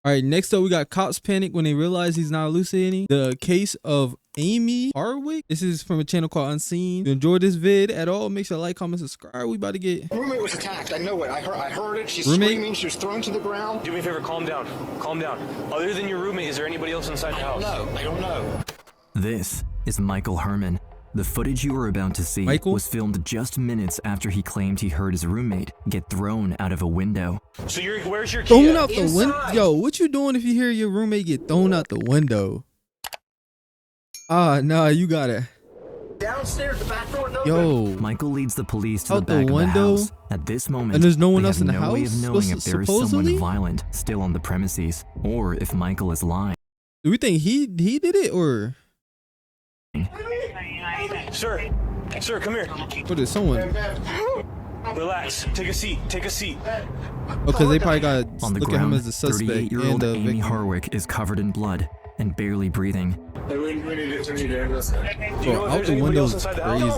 All right, next up, we got cops panic when they realize he's not hallucinating. The case of Amy Harwick. This is from a channel called Unseen. If you enjoyed this vid at all, make sure to like, comment, subscribe. We about to get... Roommate was attacked. I know it. I heard it. She's screaming. She was thrown to the ground. Do me a favor. Calm down. Calm down. Other than your roommate, is there anybody else inside the house? I don't know. This is Michael Herman. The footage you are about to see was filmed just minutes after he claimed he heard his roommate get thrown out of a window. So where's your key? Thrown out the window? Yo, what you doing if you hear your roommate get thrown out the window? Nah, you gotta. Downstairs, the back door. Yo, Michael leads the police to the back of the house. At this moment, and there's no one else in the house. Way of knowing if there is someone violent still on the premises, or if Michael is lying. Do we think he did it, or? Sir, come here. What is someone? Relax. Take a seat. Take a seat. Because they probably got on the look ground, at him as a suspect. 38-year-old Amy Harwick is covered in blood and barely breathing. Bro, out the window is crazy.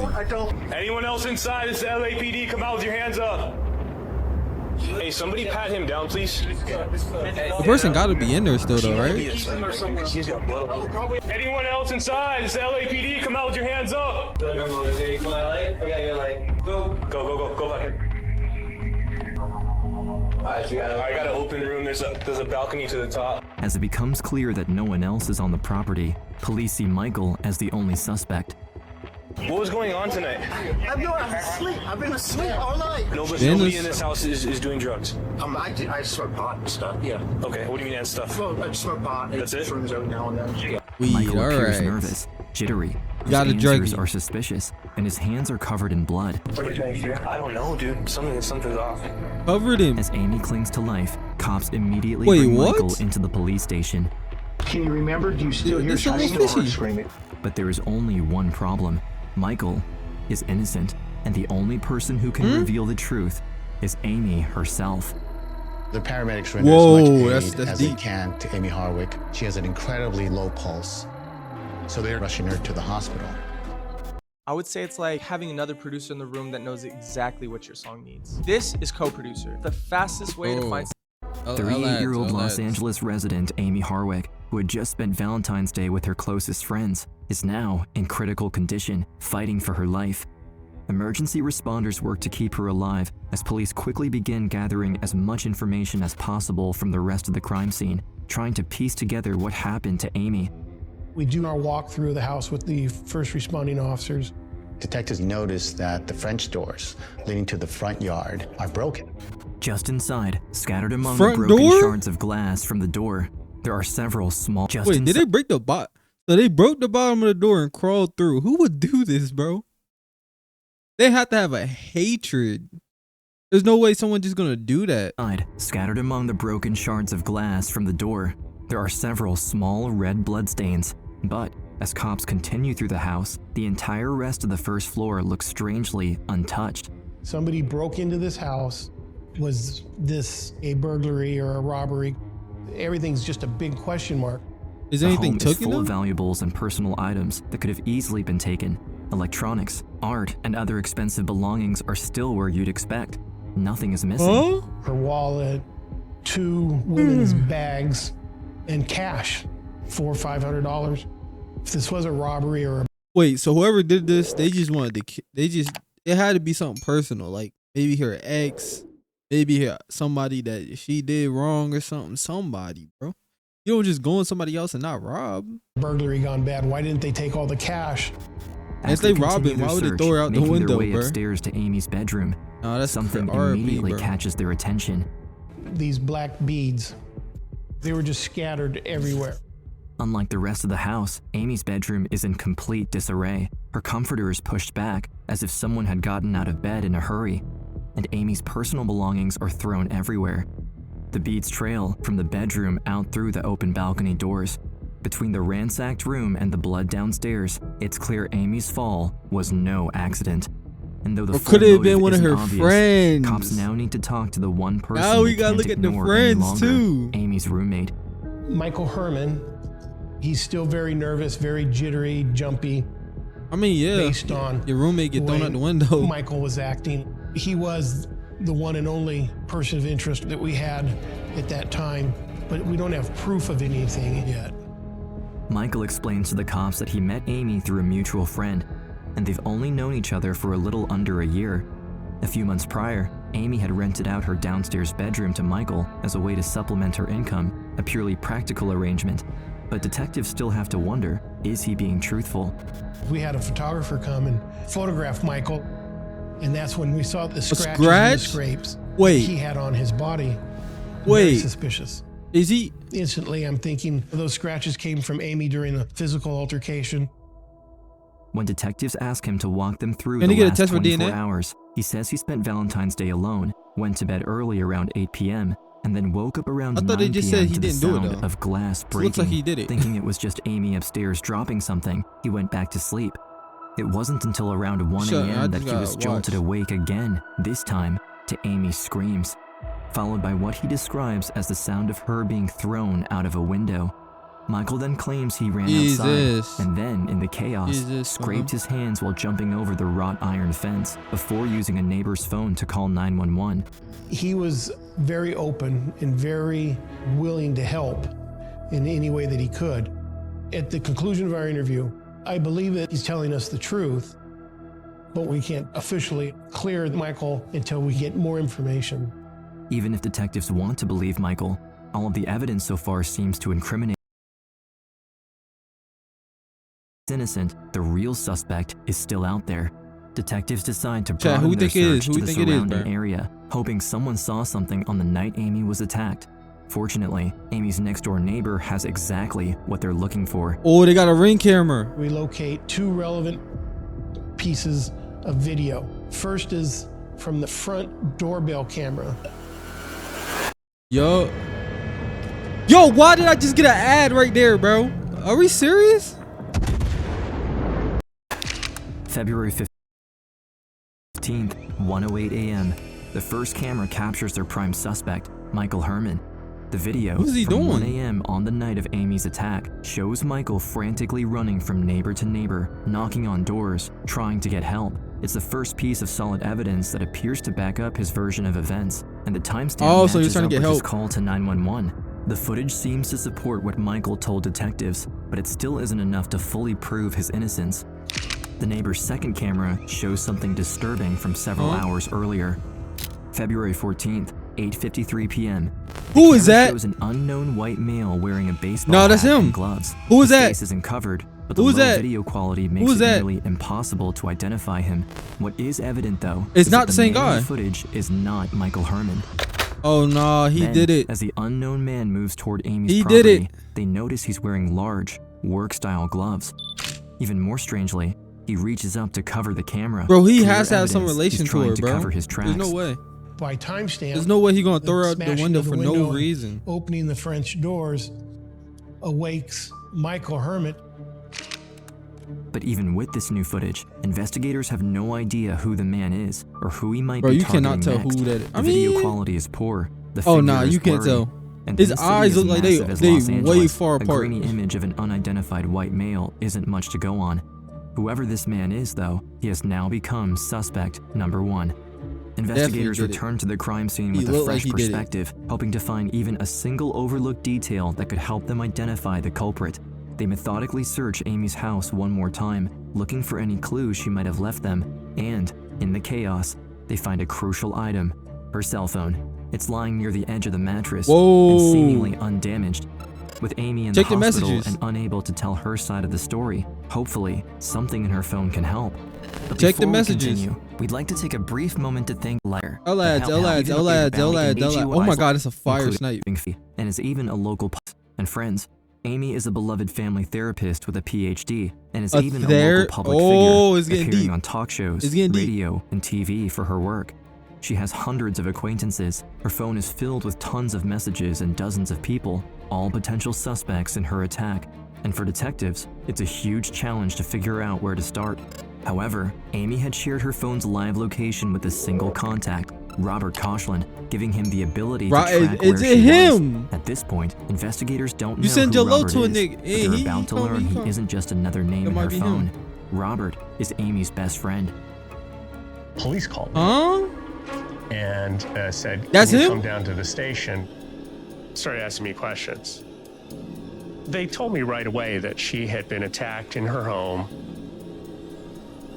Anyone else inside? It's the LAPD. Come out with your hands up. Hey, somebody pat him down, please. The person got to be in there still, though, right? Anyone else inside? It's the LAPD. Come out with your hands up. Go back in. I got an open room. There's a balcony to the top. As it becomes clear that no one else is on the property, police see Michael as the only suspect. What was going on tonight? I've been asleep all night. Nobody in this house is doing drugs. I smoke pot and stuff. Yeah. Okay. What do you mean and stuff? Well, I smoke pot. That's it. Now and then. Yeah. Michael appears nervous, jittery. His answers are suspicious, and his hands are covered in blood. What do you think? I don't know, dude. Something's off. Covered him. As Amy clings to life, cops immediately bring Michael into the police station. Can you remember? Do you still hear screaming? But there is only one problem. Michael is innocent, and the only person who can reveal the truth is Amy herself. The paramedics render as much aid as they can to Amy Harwick. She has an incredibly low pulse, so they're rushing her to the hospital. I would say it's like having another producer in the room that knows exactly what your song needs. This is co-producer. The fastest way to find 38-year-old Los Angeles resident Amy Harwick, who had just spent Valentine's Day with her closest friends, is now in critical condition, fighting for her life. Emergency responders work to keep her alive as police quickly begin gathering as much information as possible from the rest of the crime scene, trying to piece together what happened to Amy. We do our walk through the house with the first responding officers. Detectives notice that the French doors leading to the front yard are broken. Just inside, scattered among the broken shards of glass from the door, there are several small... Wait, did they break the bottom? So they broke the bottom of the door and crawled through. Who would do this, bro? They have to have a hatred. There's no way someone's just gonna do that. Scattered among the broken shards of glass from the door, there are several small red bloodstains. But as cops continue through the house, the entire rest of the first floor looks strangely untouched. Somebody broke into this house. Was this a burglary or a robbery? Everything's just a big question mark. Is anything taken? The home is full of valuables and personal items that could have easily been taken. Electronics, art, and other expensive belongings are still where you'd expect. Nothing is missing. Her wallet, 2 women's bags, and cash, $400 or $500. If this was a robbery or a... Wait, so whoever did this, they just wanted to... It had to be something personal, like maybe her ex, maybe somebody that she did wrong or something. Somebody, bro. You don't just go on somebody else and not rob. Burglary gone bad. Why didn't they take all the cash? If they rob him, why would they throw her out the window, bro? Upstairs to Amy's bedroom. No, that's something immediately catches their attention. These black beads, they were just scattered everywhere. Unlike the rest of the house, Amy's bedroom is in complete disarray. Her comforter is pushed back as if someone had gotten out of bed in a hurry, and Amy's personal belongings are thrown everywhere. The beads trail from the bedroom out through the open balcony doors. Between the ransacked room and the blood downstairs, it's clear Amy's fall was no accident. And though the could it have been one of her friends? Cops now need to talk to the one person now we gotta look at the friends too. Amy's roommate. Michael Herman, he's still very nervous, very jittery, jumpy. I mean, yeah, based on your roommate get thrown out the window. Michael was acting. He was the one and only person of interest that we had at that time. but we don't have proof of anything yet. Michael explains to the cops that he met Amy through a mutual friend, and they've only known each other for a little under a year. A few months prior, Amy had rented out her downstairs bedroom to Michael as a way to supplement her income, a purely practical arrangement. But detectives still have to wonder, is he being truthful? We had a photographer come and photograph Michael, and that's when we saw the scratches and the scrapes he had on his body. Very suspicious. Is he? Instantly, I'm thinking those scratches came from Amy during the physical altercation. When detectives ask him to walk them through Can the he get a last test for 24 DNA? hours, he says he spent Valentine's Day alone, went to bed early around 8 p.m., and then woke up around 9 they just said p.m. he to the didn't do it, sound though. of glass It breaking. looks like he did it. Thinking it was just Amy upstairs dropping something, he went back to sleep. It wasn't until around 1 a.m. that he was jolted awake again, this time to Amy's screams, followed by what he describes as the sound of her being thrown out of a window. Michael then claims he ran outside and then, in the chaos, scraped his hands while jumping over the wrought iron fence before using a neighbor's phone to call 911. He was very open and very willing to help in any way that he could. At the conclusion of our interview, I believe that he's telling us the truth, but we can't officially clear Michael until we get more information. Even if detectives want to believe Michael, all of the evidence so far seems to incriminate. Innocent, the real suspect is still out there. Detectives decide to broaden their search to the surrounding area, hoping someone saw something on the night Amy was attacked. Fortunately, Amy's next-door neighbor has exactly what they're looking for. Oh, they got a Ring camera. We locate two relevant pieces of video. First is from the front doorbell camera. Yo, why did I just get an ad right there, bro? Are we serious? February 15th, 1:08 a.m. The first camera captures their prime suspect, Michael Herman. The video from 1 a.m. on the night of Amy's attack shows Michael frantically running from neighbor to neighbor, knocking on doors, trying to get help. It's the first piece of solid evidence that appears to back up his version of events, and the timestamp matches up with his call to 911. The footage seems to support what Michael told detectives, but it still isn't enough to fully prove his innocence. The neighbor's second camera shows something disturbing from several hours earlier. February 14th, 8:53 p.m. Who is that? Shows an unknown white male wearing a baseball hat and gloves. Who is His that? face isn't covered, but the low video quality makes it nearly impossible to identify him. What is evident, though, it's is not that the same guy. Footage is not Michael Herman. Oh no, he did it. As the unknown man moves toward Amy's property, they notice he's wearing large, work-style gloves. Even more strangely, he reaches up to cover the camera. Bro, he has to have some relation to her, bro. Cover his tracks. There's no way. By timestamp, there's no way he's gonna throw her out the window for no reason. Opening the French doors awakes Michael Herman. But even with this new footage, investigators have no idea who the man is or who he might bro, be you targeting cannot tell next. who that is. The video quality is poor. The oh nah, is you can't blurry, tell. And His eyes look like they way far apart. A grainy image of an unidentified white male isn't much to go on. Whoever this man is, though, he has now become suspect number 1. Investigators return to the crime scene with a fresh perspective, hoping to find even a single overlooked detail that could help them identify the culprit. They methodically search Amy's house one more time, looking for any clues she might have left them, and, in the chaos, they find a crucial item, her cell phone. It's lying near the edge of the mattress and seemingly undamaged. With Amy in the hospital and unable to tell her side of the story, hopefully, something in her phone can help. But check the before we messages. Continue, we'd like to take a brief moment to thank Liar. Lads. Oh my god, it's a fire snipe. And is even a local and friends. Amy is a beloved family therapist with a PhD and is even a local public figure, appearing on talk shows, radio, and TV for her work. She has hundreds of acquaintances. Her phone is filled with tons of messages and dozens of people, all potential suspects in her attack. And for detectives, it's a huge challenge to figure out where to start. However, Amy had shared her phone's live location with a single contact, Robert Koshland, giving him the ability to track where she was. At this point, investigators don't know who Robert is, but they're about to learn he isn't just another name in her phone. Robert is Amy's best friend. Police called me and said, "That's can you him? come down to the station started asking me questions. They told me right away that she had been attacked in her home.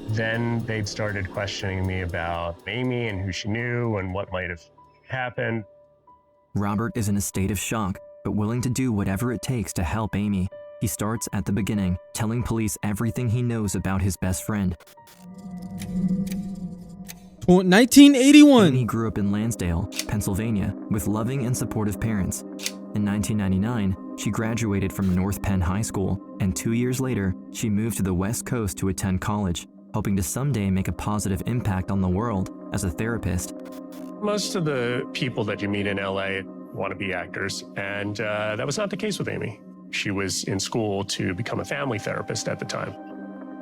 Then they started questioning me about Amy and who she knew and what might have happened. Robert is in a state of shock, but willing to do whatever it takes to help Amy. He starts at the beginning, telling police everything he knows about his best friend. 1981. Amy grew up in Lansdale, Pennsylvania, with loving and supportive parents. In 1999, she graduated from North Penn High School, and 2 years later, she moved to the West Coast to attend college, hoping to someday make a positive impact on the world as a therapist. Most of the people that you meet in LA want to be actors, and that was not the case with Amy. She was in school to become a family therapist at the time.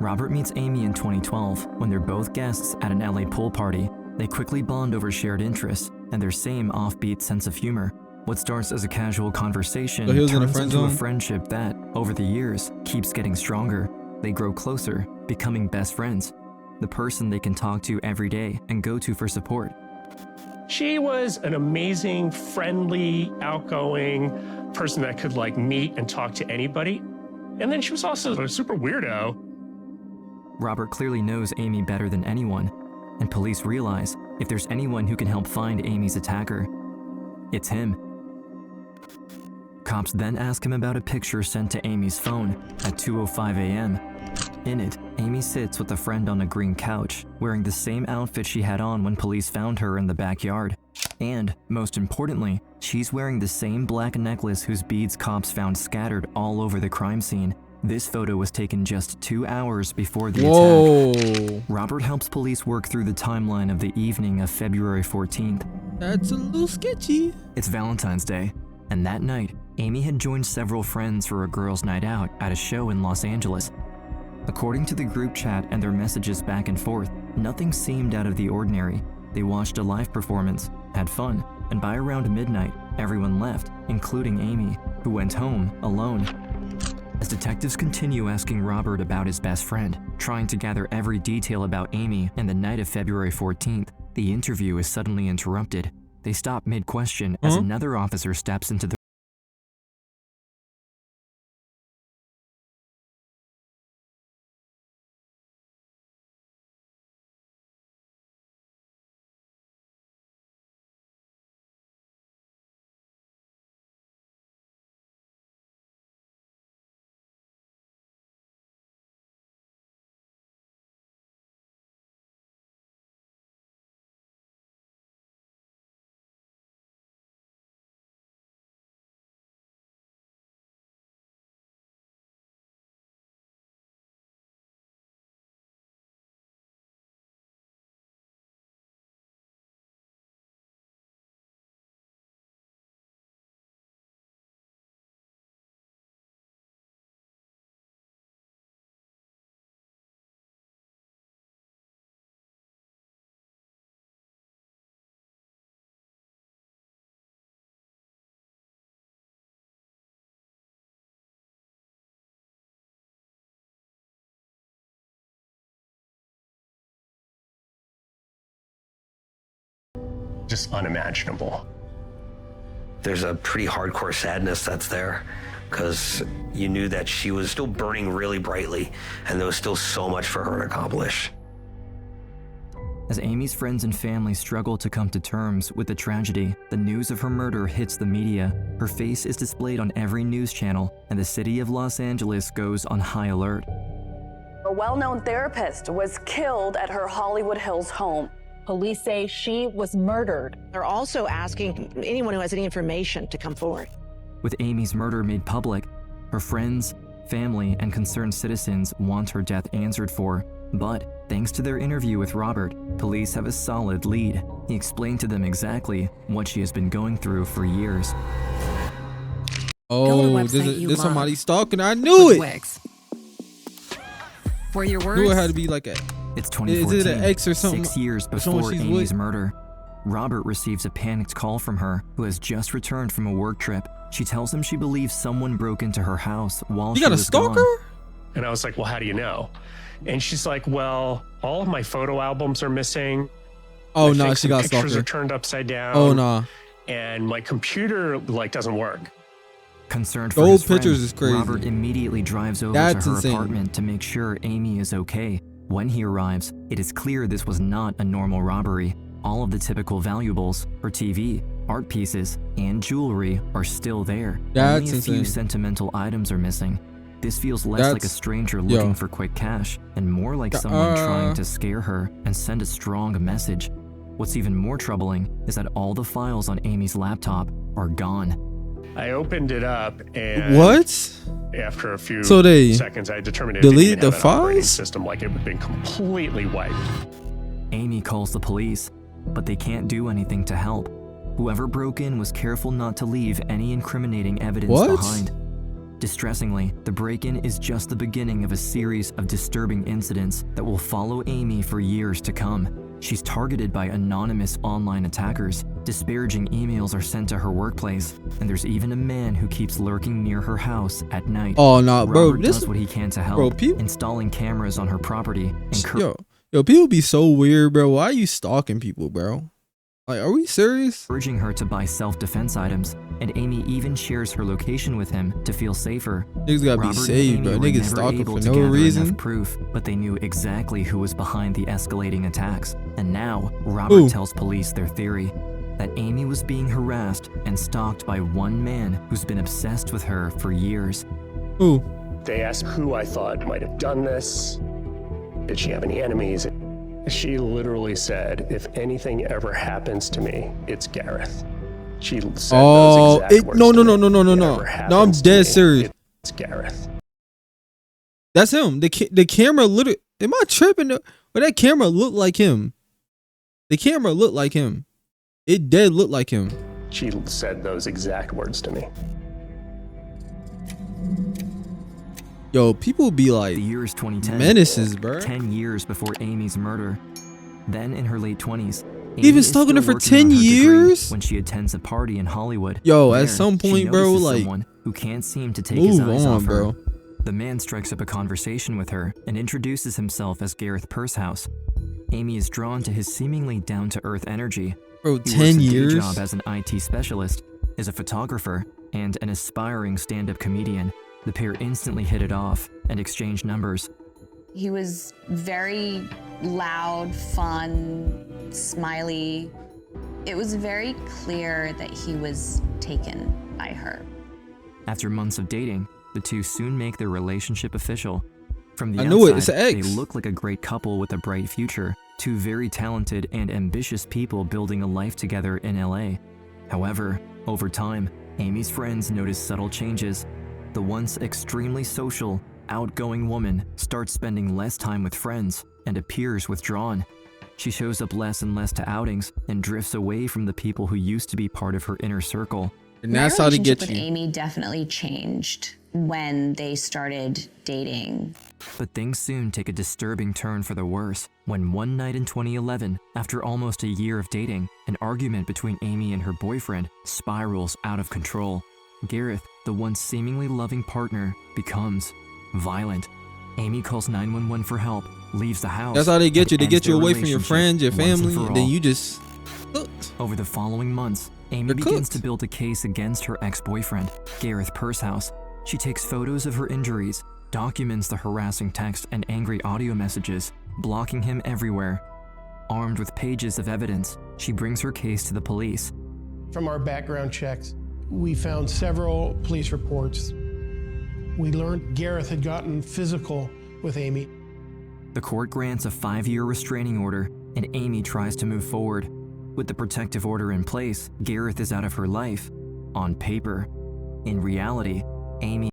Robert meets Amy in 2012 when they're both guests at an LA pool party. They quickly bond over shared interests and their same offbeat sense of humor. What starts as a casual conversation turns into a friendship that, over the years, keeps getting stronger. They grow closer, becoming best friends, the person they can talk to every day and go to for support. She was an amazing, friendly, outgoing person that could meet and talk to anybody. And then she was also a super weirdo. Robert clearly knows Amy better than anyone, and police realize if there's anyone who can help find Amy's attacker, it's him. Cops then ask him about a picture sent to Amy's phone at 2:05 a.m. In it, Amy sits with a friend on a green couch, wearing the same outfit she had on when police found her in the backyard. And, most importantly, she's wearing the same black necklace whose beads cops found scattered all over the crime scene. This photo was taken just 2 hours before the attack. Robert helps police work through the timeline of the evening of February 14th. That's a little sketchy. It's Valentine's Day, and that night, Amy had joined several friends for a girls' night out at a show in Los Angeles. According to the group chat and their messages back and forth, nothing seemed out of the ordinary. They watched a live performance, had fun, and by around midnight, everyone left, including Amy, who went home alone. As detectives continue asking Robert about his best friend, trying to gather every detail about Amy and the night of February 14th, the interview is suddenly interrupted. They stop mid-question as another officer steps into the Just unimaginable. There's a pretty hardcore sadness that's there because you knew that she was still burning really brightly and there was still so much for her to accomplish. As Amy's friends and family struggle to come to terms with the tragedy, the news of her murder hits the media. Her face is displayed on every news channel, and the city of Los Angeles goes on high alert. A well-known therapist was killed at her Hollywood Hills home. Police say she was murdered. They're also asking anyone who has any information to come forward. With Amy's murder made public, her friends, family, and concerned citizens want her death answered for. But thanks to their interview with Robert, police have a solid lead. He explained to them exactly what she has been going through for years. Oh, there's somebody stalking her. I knew it. Wigs. Were your words? Knew it had to be like a. It's 2014, is it an ex or something? 6 years before Amy's murder. Robert receives a panicked call from her, who has just returned from a work trip. She tells him she believes someone broke into her house while she was gone. You got a stalker? And I was like, well, how do you know? And she's like, well, all of my photo albums are missing. Oh, no, she got a pictures stalker. are turned upside down. Oh, no. and my computer like doesn't work. Concerned for Gold his friend, pictures is crazy. Robert immediately drives over That's to her insane. apartment to make sure Amy is okay. When he arrives, it is clear this was not a normal robbery. All of the typical valuables, her TV, art pieces, and jewelry are still there. That's Only a few insane. sentimental items are missing. This feels less like a stranger looking for quick cash and more like someone trying to scare her and send a strong message. What's even more troubling is that all the files on Amy's laptop are gone. I opened it up, and What? after a few So they seconds, I determined it deleted didn't the have an operating files? system, like it had been completely wiped. Amy calls the police, but they can't do anything to help. Whoever broke in was careful not to leave any incriminating evidence behind. Distressingly, the break-in is just the beginning of a series of disturbing incidents that will follow Amy for years to come. She's targeted by anonymous online attackers, disparaging emails are sent to her workplace, and there's even a man who keeps lurking near her house at night. Oh, nah, bro. Robert does what he can to help, installing cameras on her property and Yo, people be so weird, bro. Why are you stalking people, bro? Like, are we serious? Urging her to buy self-defense items, and Amy even shares her location with him to feel safer. Niggas gotta be Robert and saved, Amy bro. were Niggas never stalking able for to no gather reason. enough proof, but they knew exactly who was behind the escalating attacks. And now, Robert tells police their theory, that Amy was being harassed and stalked by one man who's been obsessed with her for years. Who? They asked who I thought might have done this. Did she have any enemies? She literally said, if anything ever happens to me, it's Gareth. She said those exact words no, to no, me. no, no, no, no, no. No, I'm dead serious. It's Gareth. That's him. The camera literally. Am I tripping? But that camera looked like him. The camera looked like him. It did look like him. She said those exact words to me. Yo, people be like, the year is 2010. menaces, bro. 10 years before Amy's murder. Then in her late 20s, He been stalking her for 10 years? when she attends a party in Hollywood. Yo, There, at some she point, bro, notices like, someone who can't seem to take his move eyes on, off her. bro. The man strikes up a conversation with her and introduces himself as Gareth Pursehouse. Amy is drawn to his seemingly down-to-earth energy. Bro, He 10 works a day years? job as an IT specialist, is a photographer, and an aspiring stand-up comedian. The pair instantly hit it off and exchanged numbers. He was very loud, fun, smiley. It was very clear that he was taken by her. After months of dating, the two soon make their relationship official. From the I knew it, outside, it's an they ex. look like a great couple with a bright future, two very talented and ambitious people building a life together in LA. However, over time, Amy's friends notice subtle changes. The once extremely social, outgoing woman starts spending less time with friends and appears withdrawn. She shows up less and less to outings and drifts away from the people who used to be part of her inner circle. And that's how they get My relationship with Amy definitely changed when they started dating. But things soon take a disturbing turn for the worse when one night in 2011, after almost a year of dating, an argument between Amy and her boyfriend spirals out of control. Gareth, the once seemingly loving partner, becomes violent. Amy calls 911 for help, leaves the house. That's how they get you. They and get you ends away their from your relationship friends, your once and family, for and then all. you just. Over the following months, Amy They're begins cooked. to build a case against her ex-boyfriend, Gareth Pursehouse. She takes photos of her injuries, documents the harassing text and angry audio messages, blocking him everywhere. Armed with pages of evidence, she brings her case to the police. From our background checks, we found several police reports. We learned Gareth had gotten physical with Amy. The court grants a 5-year restraining order, and Amy tries to move forward. With the protective order in place, Gareth is out of her life. On paper. In reality, Amy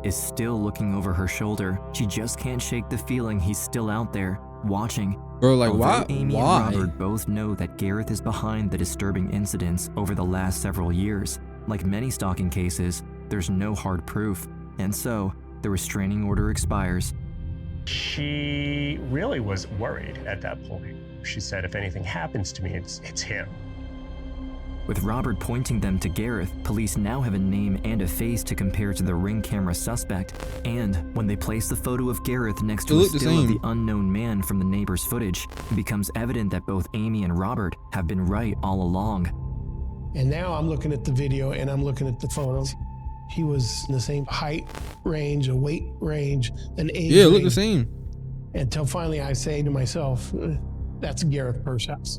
is still looking over her shoulder. She just can't shake the feeling he's still out there, watching. Bro, like, Although why? Amy Why? and Robert both know that Gareth is behind the disturbing incidents over the last several years. Like many stalking cases, there's no hard proof, and so the restraining order expires. She really was worried at that point. She said, if anything happens to me, it's him. With Robert pointing them to Gareth, police now have a name and a face to compare to the ring camera suspect. And when they place the photo of Gareth next to a still of the unknown man from the neighbor's footage, it becomes evident that both Amy and Robert have been right all along. And now I'm looking at the video and I'm looking at the photos. He was in the same height range, a weight range, an age Yeah, range. look the same. Until finally I say to myself, that's Gareth Pershouse.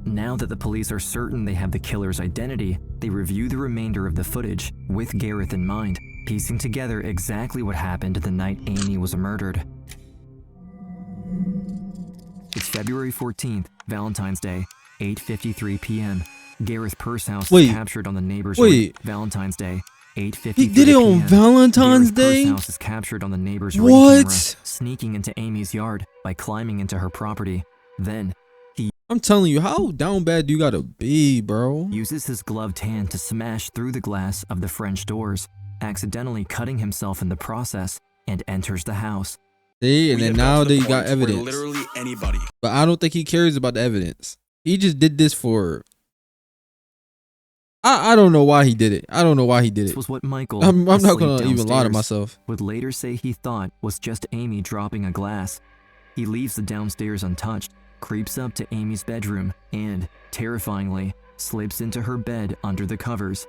Now that the police are certain they have the killer's identity, they review the remainder of the footage with Gareth in mind, piecing together exactly what happened the night Amy was murdered. It's February 14th, Valentine's Day, 8:53 p.m. Gareth Pershouse is captured on the neighbor's ring. Valentine's Day, 8:53 He did it on Valentine's Day? Gareth Pershouse is captured on the neighbor's ring camera, sneaking into Amy's yard by climbing into her property. Then, I'm telling you, how down bad do you gotta be, bro? Uses his gloved hand to smash through the glass of the French doors, accidentally cutting himself in the process, and enters the house. See, and then now they got evidence. Literally anybody. But I don't think he cares about the evidence. He just did this for... I don't know why he did it. I don't know why he did it. This was what Michael, I'm not gonna even lie to myself, would later say he thought was just Amy dropping a glass. He leaves the downstairs untouched, creeps up to Amy's bedroom, and, terrifyingly, slips into her bed under the covers.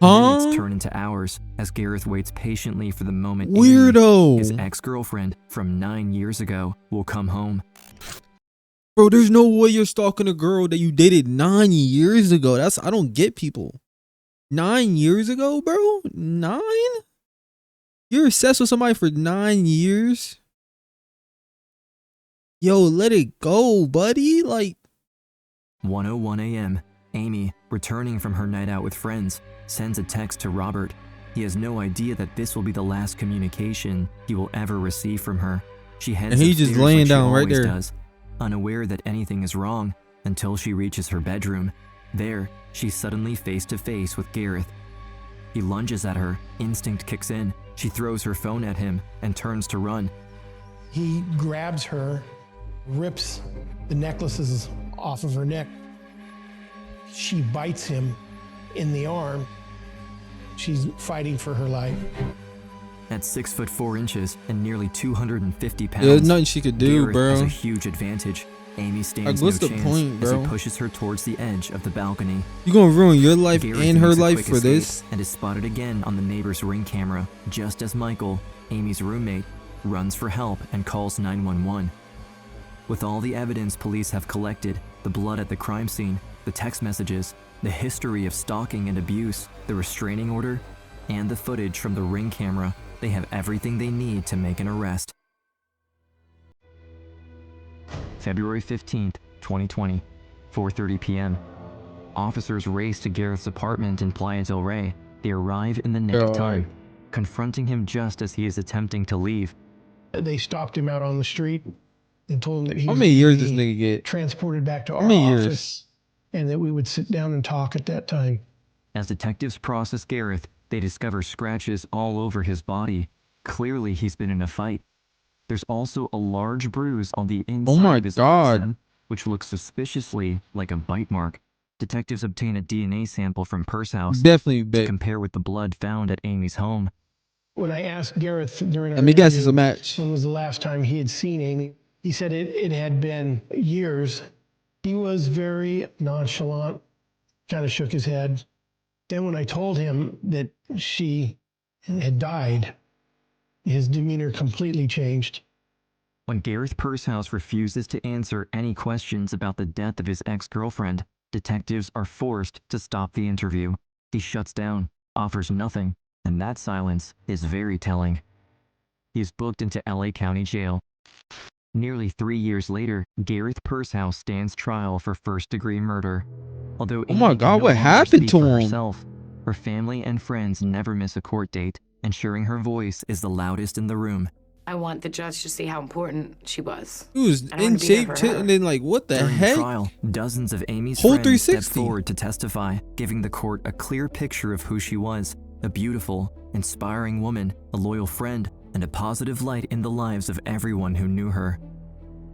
Minutes turn into hours as Gareth waits patiently for the moment Amy, his ex-girlfriend from 9 years ago, will come home. Bro, there's no way you're stalking a girl that you dated 9 years ago. I don't get people. 9 years ago, bro? 9? You're obsessed with somebody for 9 years? Yo, let it go, buddy. Like, 1:01 a.m. Amy, returning from her night out with friends, sends a text to Robert. He has no idea that this will be the last communication he will ever receive from her. She heads and he's just upstairs laying like down she right always there, does, unaware that anything is wrong until she reaches her bedroom. There, she's suddenly face to face with Gareth. He lunges at her, instinct kicks in. She throws her phone at him and turns to run. He grabs her, rips the necklaces off of her neck. She bites him in the arm. She's fighting for her life. At 6'4" and nearly 250 pounds, there's nothing she could do, Gareth bro. has a huge advantage. Amy stands what's no the chance point, bro? as he pushes her towards the edge of the balcony. You gonna ruin your life Gareth and her makes a life quick for escape this? and is spotted again on the neighbor's ring camera, just as Michael, Amy's roommate, runs for help and calls 911. With all the evidence police have collected, the blood at the crime scene, the text messages, the history of stalking and abuse, the restraining order, and the footage from the ring camera, they have everything they need to make an arrest. February 15th, 2020, 4:30 p.m. Officers race to Gareth's apartment in Playa del Rey. They arrive in the nick of time, confronting him just as he is attempting to leave. They stopped him out on the street and told him that he How was many years gonna this be nigga get? transported back to How our many office years? and that we would sit down and talk at that time. As detectives process Gareth, they discover scratches all over his body. Clearly, he's been in a fight. There's also a large bruise on the inside of his bicep, which looks suspiciously like a bite mark. Detectives obtain a DNA sample from Pershouse to compare with the blood found at Amy's home. When I asked Gareth during our Let me guess, it's interview a match. when was the last time he had seen Amy, he said it had been years. He was very nonchalant, kind of shook his head. Then when I told him that she had died, his demeanor completely changed. When Gareth Pershouse refuses to answer any questions about the death of his ex-girlfriend, detectives are forced to stop the interview. He shuts down, offers nothing, and that silence is very telling. He is booked into LA County Jail. Nearly 3 years later, Gareth Pershouse stands trial for first-degree murder. Although Oh my Amy God, can no what longer happened speak to for him? herself, her family and friends never miss a court date, ensuring her voice is the loudest in the room. I want the judge to see how important she was. He was in shape, and then like, what the During heck? the trial, dozens of Amy's Whole friends step 360. forward to testify, giving the court a clear picture of who she was, a beautiful, inspiring woman, a loyal friend, and a positive light in the lives of everyone who knew her.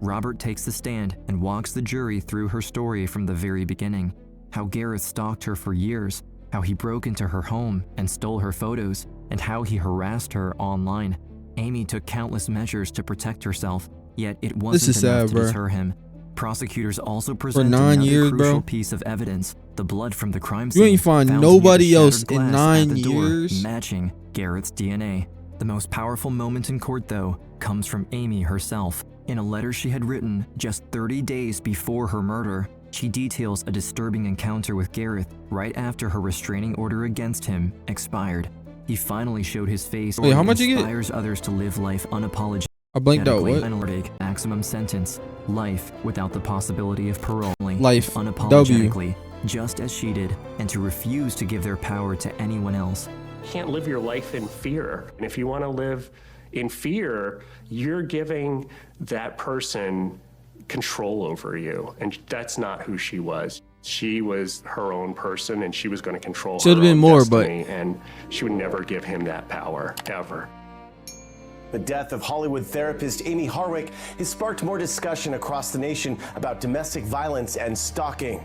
Robert takes the stand and walks the jury through her story from the very beginning, how Gareth stalked her for years, how he broke into her home and stole her photos, and how he harassed her online. Amy took countless measures to protect herself, yet it wasn't enough to deter him. Prosecutors also presented another crucial piece of evidence: the blood from the crime scene. You ain't find nobody else in 9 years matching Gareth's DNA. The most powerful moment in court, though, comes from Amy herself. In a letter she had written just 30 days before her murder, she details a disturbing encounter with Gareth right after her restraining order against him expired. He finally showed his face. Wait, how much you get? Inspires others to live life unapologetically. I blanked out. What? Maximum sentence: life without the possibility of parole. Life. Unapologetically, just as she did, and to refuse to give their power to anyone else. You can't live your life in fear. And if you want to live in fear, you're giving that person control over you. And that's not who she was. She was her own person, and she was going to control her own destiny, and she would never give him that power, ever. The death of Hollywood therapist Amy Harwick has sparked more discussion across the nation about domestic violence and stalking.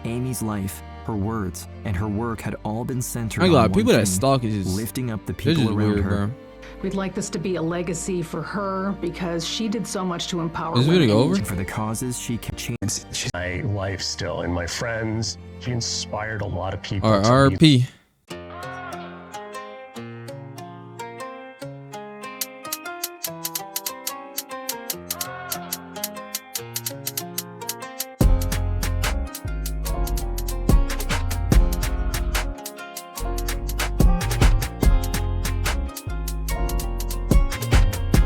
Amy's life, her words, and her work had all been centered on one people thing: that stalk is just lifting up the people around her. We'd like this to be a legacy for her because she did so much to empower women. Is it over? For the causes she can change. My life still and my friends. She inspired a lot of people. RP.